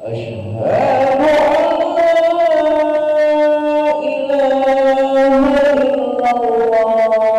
أشهد أن لا إله إلا الله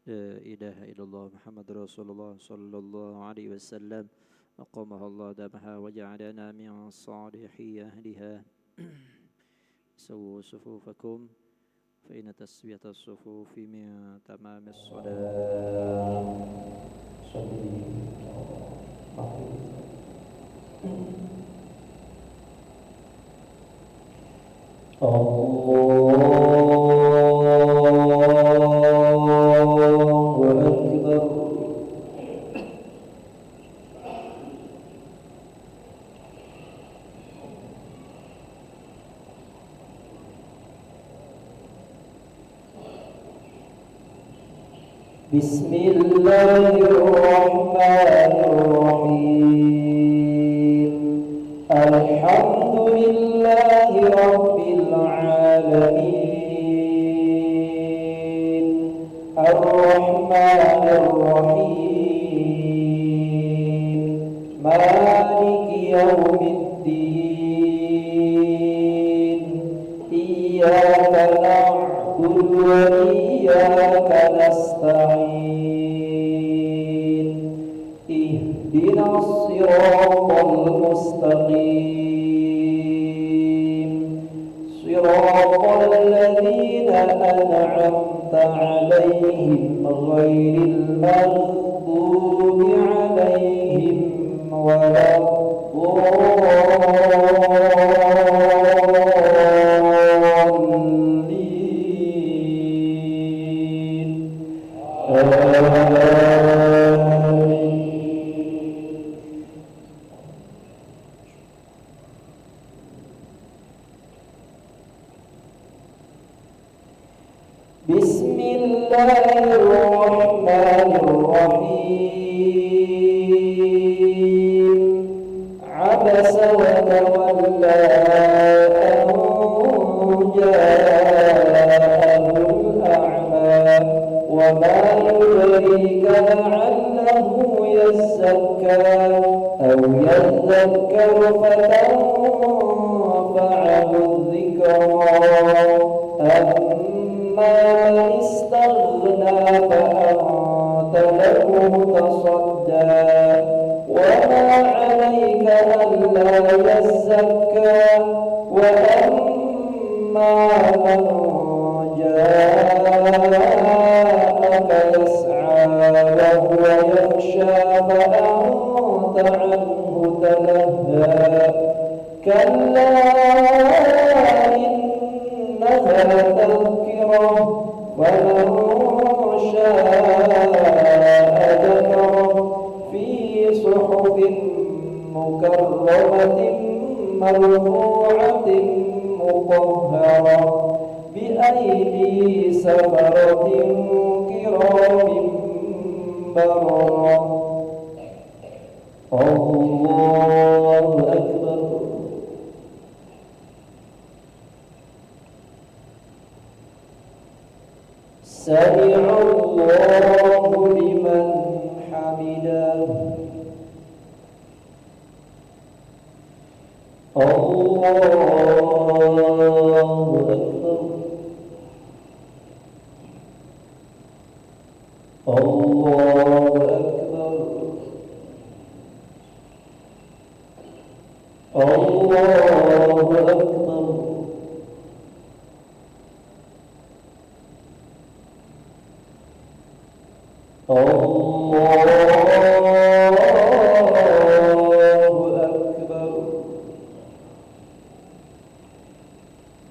لا إله إلا الله محمد رسول الله صلى الله عليه وسلم أقامها الله دامها وجعلنا من صالحي أهلها. سووا صفوفكم فإن تسوية الصفوف من تمام الصلاة. بسم الله الرحمن الرحيم. الحمد لله رب العالمين الرحمن الرحيم مالك يوم الدين إياك نعبد وإياك نستعين اهدنا الصراط المستقيم صراط الذين أنعمت عليهم غير المغضوب عليهم ولا بسم الله الرحمن الرحيم عبس وتولى أن جاءه الأعمى وما يدريك لعله يزكى أو يذكر فتنفعه الذكرى أما من استغنى فأنت له تصدى وما عليك ألا يزكى وأما من جاءك يسعى وهو يخشى فأنت عنه تلهى كلا إنها تذكرة فمن شاء ذكره في صحف مكرمة مرفوعة مطهرة بأيدي سفرة كرام بررة. الله أكبر. سمع الله لمن حمده. الله أكبر. الله أكبر. الله أكبر.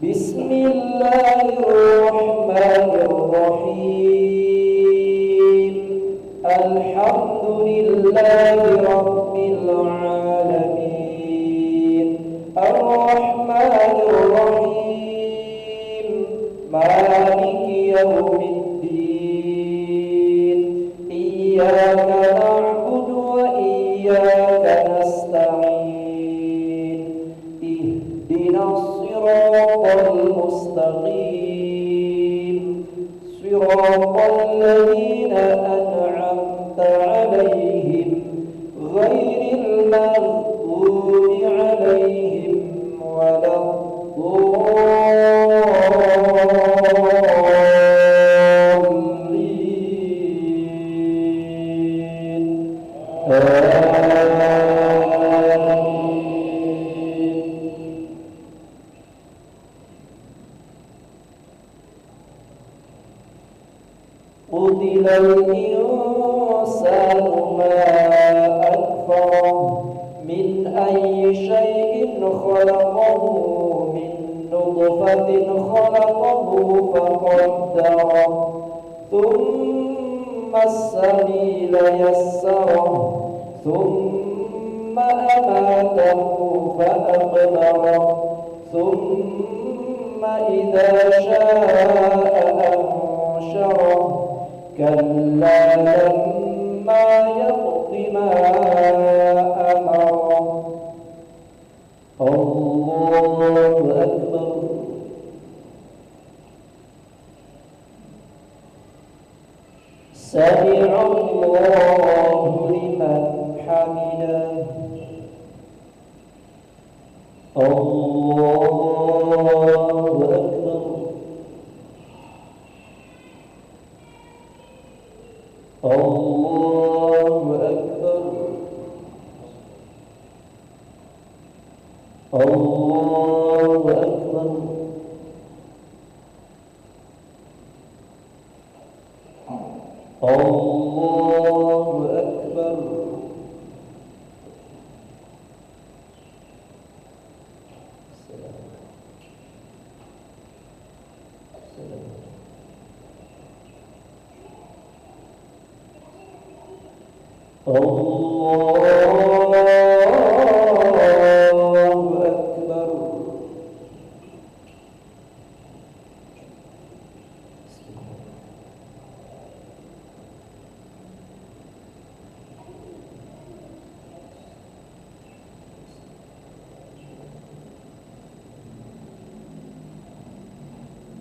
بسم الله الرحمن الرحيم الحمد لله رب العالمين الرحمن الرحيم مالك يوم الدين إياك نعبد وإياك نستعين اهدنا الصراط المستقيم صراط الذين أنعمت عليهم غير المغضوب عليهم ولا الضالين قتل الإنسان ما أكفره من أي شيء خلقه من نطفة خلقه فقدره ثم السبيل يسره ثم أماته فأقبره ثم إذا شاء أنشره كلا لما يقض ما أمره الله أكبر سمع الله لمن حمده الله أكبر الله أكبر الله أكبر الله أكبر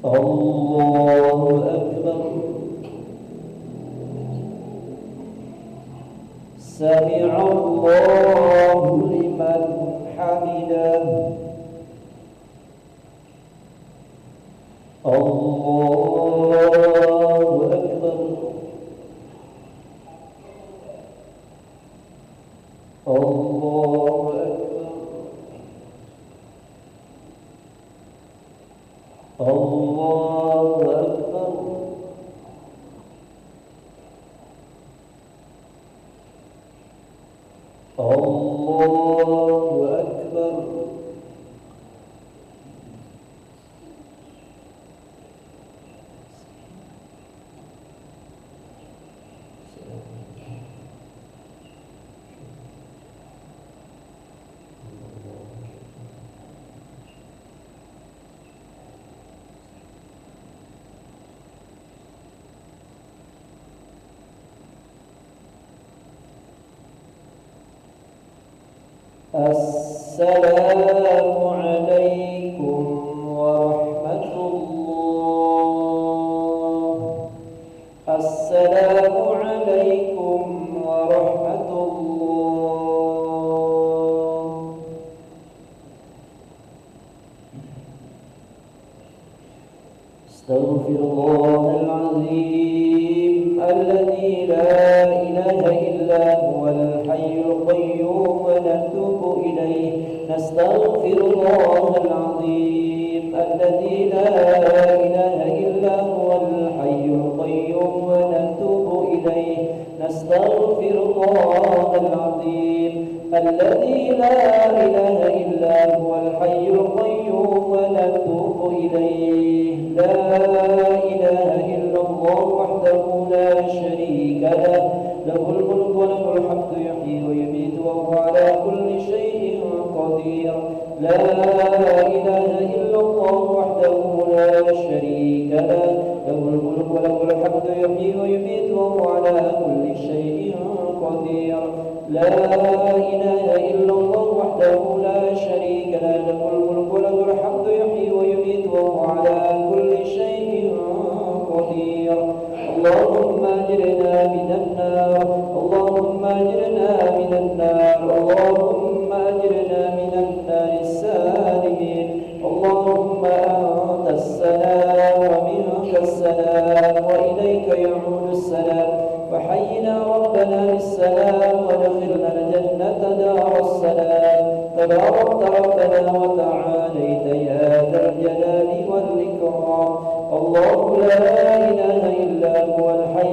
الله أكبر سمع الله لمن حمده الله أكبر الله أكبر الله أكبر الله أكبر السلام عليكم ورحمة الله السلام عليكم ورحمة الله استغفر الله العظيم الذي لا إله إلا هو الحي القيوم ونتوب إليه نستغفر الله العظيم الذي لا إله إلا هو الحي القيوم ونتوب إليه نستغفر الله العظيم الذي لا إله إلا هو الحي القيوم ونتوب إليه لا إله إلا الله وحده لا شريك له له الملك وله الحمد يحيي ويميت وهو على كل شيء قدير لا إله إلا الله وحده لا شريك له له الملك وله الحمد يحيي ويميت وهو على كل شيء قدير لا إله إلا الله وحده لا شريك له له الملك وله الحمد يحيي ويميت وهو على كل شيء قدير اللهم أجرنا من النار اللهم أجرنا من النار اللهم أجرنا من النار السالمين اللهم أنت السلام ومنك السلام وإليك يعود السلام فحينا ربنا بالسلام ودخلنا الجنة دار السلام تباركت ربنا وتعاليت يا ذا الجلال والإكرام الله لا إله إلا هو الحي